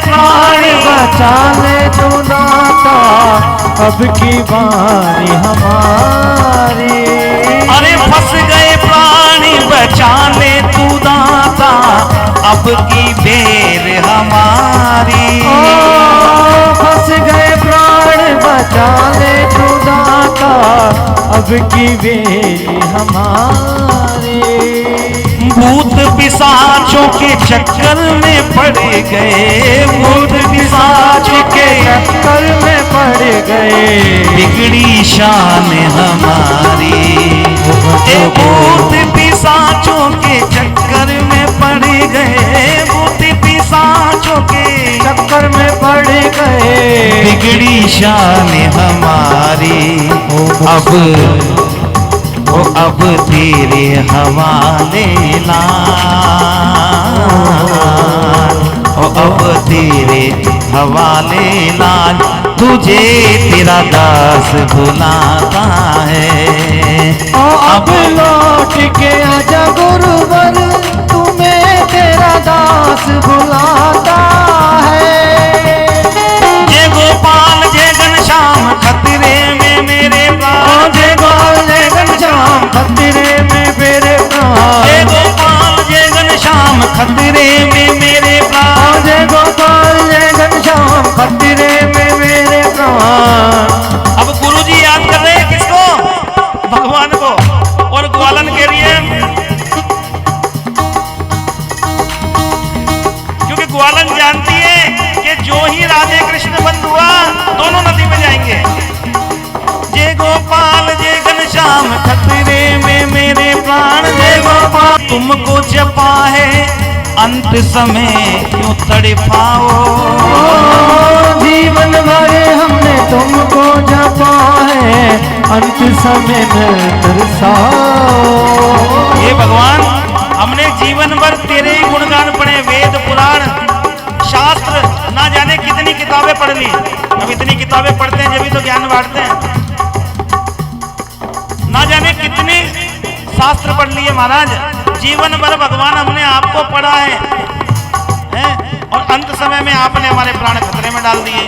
प्राण बचा ले तू दाता, अब की बारी हमारी। अरे फंस गए प्राण बचा ले तू दाता, अब की बेर हमारी। फंस गए प्राण बचा ले तू दाता, अब की बेर हमारी। भूत पिशाचों के चक्कर में पड़ गए, भूत पिशाचों के चक्कर में पड़ गए, बिगड़ी शान हमारी। भूत पिशाचों के चक्कर में पड़ गए, भूत पिशाचों के चक्कर में पड़ गए, बिगड़ी शान हमारी। अब तेरे हवाले लाल, अब तेरे हवाले लाल, तुझे तेरा दास बुलाता है। अब लौट के आजा गुरुवर, तुम्हें तेरा दास बुलाता है। जय गोपाल जय घनश्याम खतरे में मेरे प्राण, जय गोपाल जय घनश्याम खतरे में मेरे प्राण, जय गोपाल जय घनश्याम खतरे में मेरे प्राण, जय गोपाल जय घनश्याम खतरे में मेरे प्राण। अब गुरुजी याद कर रहे हैं किसको? भगवान को। और ग्वालन के लिए, क्योंकि ग्वालन जानती है कि जो ही राधे कृष्ण बंद हुआ दोनों नदी में जाएंगे। जय गोपाल जय घनश्याम खतरे में मेरे प्राण, जय गोपाल तुमको जपा है अंत समय क्यों तड़पाओ। जीवन भर हमने तुमको जपा है, अंत समय में तरसाओ। हे भगवान, हमने जीवन भर तेरे ही गुणगान पढ़े, वेद पुराण शास्त्र ना जाने कितनी किताबें पढ़ ली। अब इतनी किताबें पढ़ते हैं जब तो ज्ञान बांटते हैं। ना जाने कितने शास्त्र पढ़ लिए महाराज, जीवन भर भगवान हमने आपको पढ़ा है, और अंत समय में आपने हमारे प्राण खतरे में डाल दिए।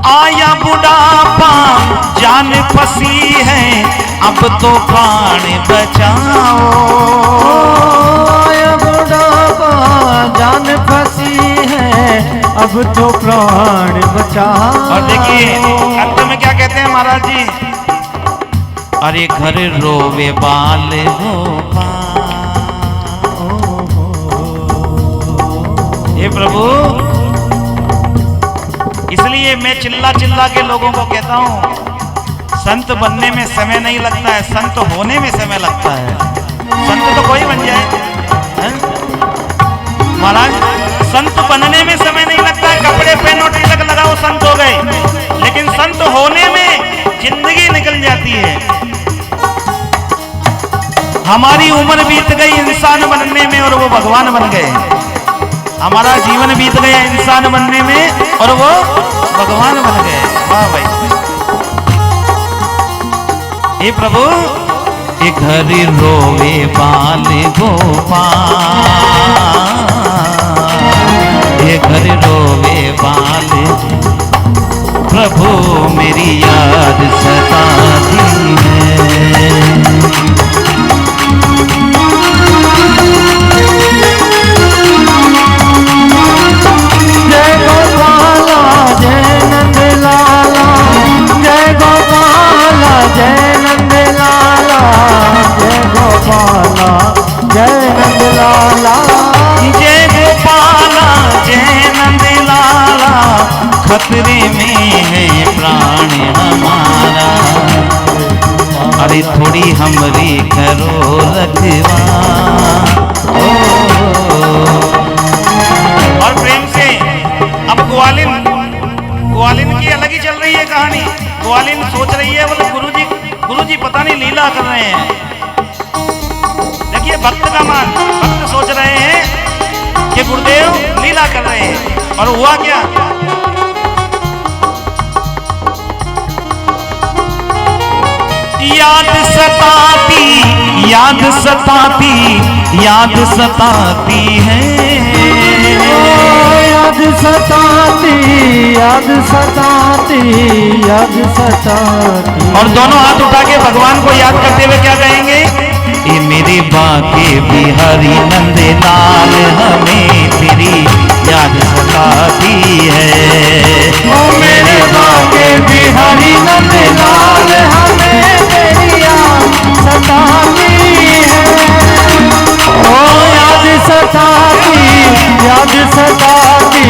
आया बुढ़ापा जान फंसी है, अब तो प्राण बचाओ। आया बुढ़ापा जान फंसी है, अब तो प्राण बचाओ। और देखिए अंत में क्या कहते हैं महाराज जी? अरे घर रोवे बाल हे प्रभु, इसलिए मैं चिल्ला चिल्ला के लोगों को कहता हूं, संत बनने में समय नहीं लगता है, संत होने में समय लगता है। संत तो कोई बन जाए महाराज, संत बनने में समय नहीं लगता है, कपड़े पहनो तिलक लगाओ संत हो गए, लेकिन संत होने में जिंदगी निकल जाती है। हमारी उम्र बीत गई इंसान बनने में और वो भगवान बन गए। हमारा जीवन बीत गया इंसान बनने में और वो भगवान बन गए। वाह भाई, हे प्रभु, ये घर रोवे बाल गोपाल, ये घर रोवे बाल, प्रभु मेरी याद सताती है। जय गोपाला जय नंद लाला, जय गोपाला जय नंद लाला, जय गोपाला जय नंद लाला, जय गोपाला जय नंद लाला, खतरे में है प्राण हमारा। अरे थोड़ी हमरी करो रखवा। और प्रेम से अब ग्वालिन की अलग ही चल रही है कहानी। ग्वालिन सोच रही है बोले गुरुजी पता नहीं लीला कर रहे हैं। देखिए भक्त का मान, भक्त सोच रहे हैं कि गुरुदेव लीला कर रहे हैं, और हुआ क्या? याद सताती याद सताती है। याद सताती, याद सताती, याद सताती। और दोनों हाथ उठा के भगवान को याद करते हुए क्या कहेंगे? ये मेरे बाके बिहारी नंद लाल हमें तेरी याद सताती है। ओ मेरे बाके बिहारी नंद लाल हमें तेरी याद सताती है। ओ याद सताती, याद सताती,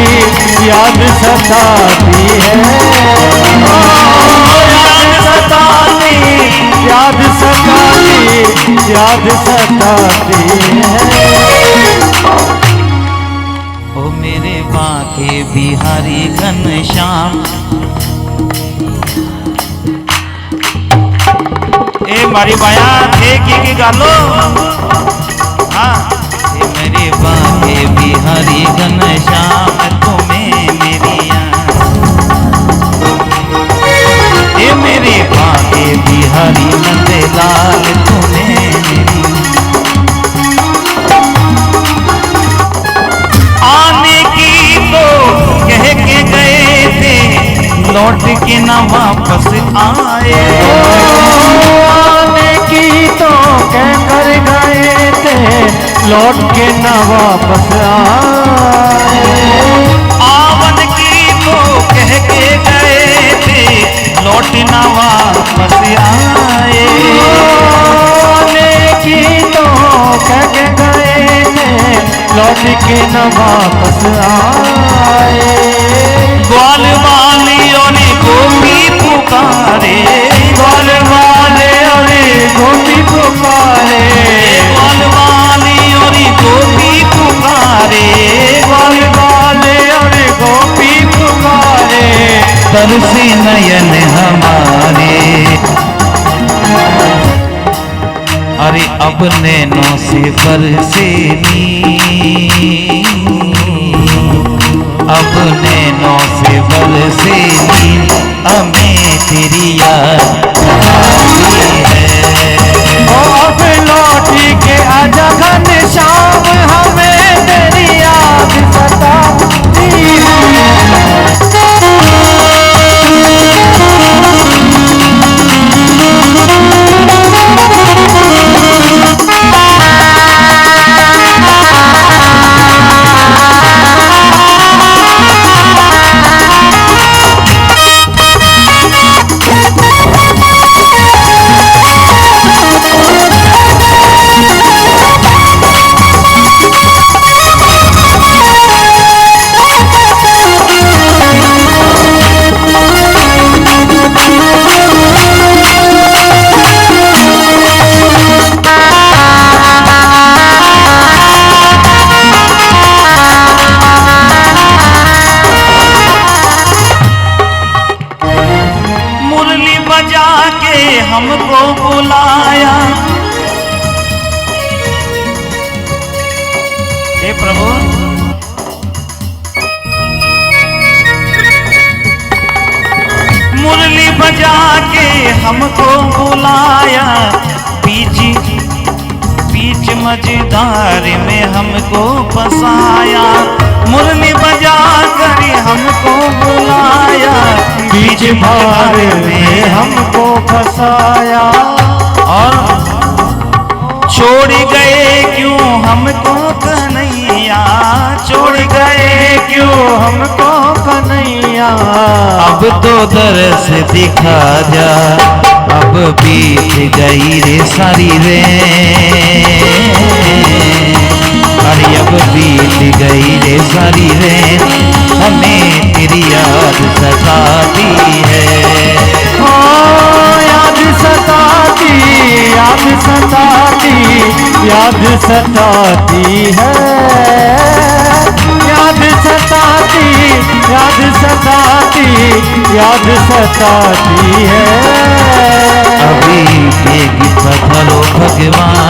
याद सताती है। ओ याद सताती, याद सताती, याद सताती है। ओ मेरे बाके बिहारी घनश्याम। ए मारी बाया एक ही गालो। हाँ, ए मेरे बाके बिहारी घनश्याम तुम्हें मेरी याद। ए मेरे बाके बिहारी नंद लाल तुम्हें मेरी। आने की तो कह के गए थे, लौट के ना वापस आए। आने की तो कह कर गए थे, लौट के न वापस आए। आवन की तो कह के गए थे, लौट ना वापस आए। आने की तो कह के गए थे, लौट के न वापस आए। ग्वाल वालियों ने गोपी पुकारे, ग्वाल वाले अरे गोपी पुकारे, ग्वाल वालियों ने गोपी पुकारे, ग्वाल वाले अरे गोपी पुकारे। तरसे नयन हमारे। अरे अब नैनों से बरसे नीर, अब नैनों से बरसे नीर, हमें तेरी याद आती है। ओ अब लौट के आजा घनश्याम, हमें तेरी याद सताती है। हमको बुलाया। हे प्रभु, मुरली बजा के हमको बुलाया, बीच बीच मझधार में हमको फंसाया। मुरली बजा कर हमको बुलाया, बीच भार में हमको फंसाया। और छोड़ गए क्यों हमको कन्हैया, छोड़ गए क्यों हमको कन्हैया। अब तो दरस दिखा जा, अब बीत गई रे सारी रे, अरे अब बीत गई रे सारी रे, हमें तेरी याद सताती है। ओ याद सताती, याद सताती, याद सताती है। याद सताती, याद सताती, याद सताती है। अभी बेगी पत्थरों भगवान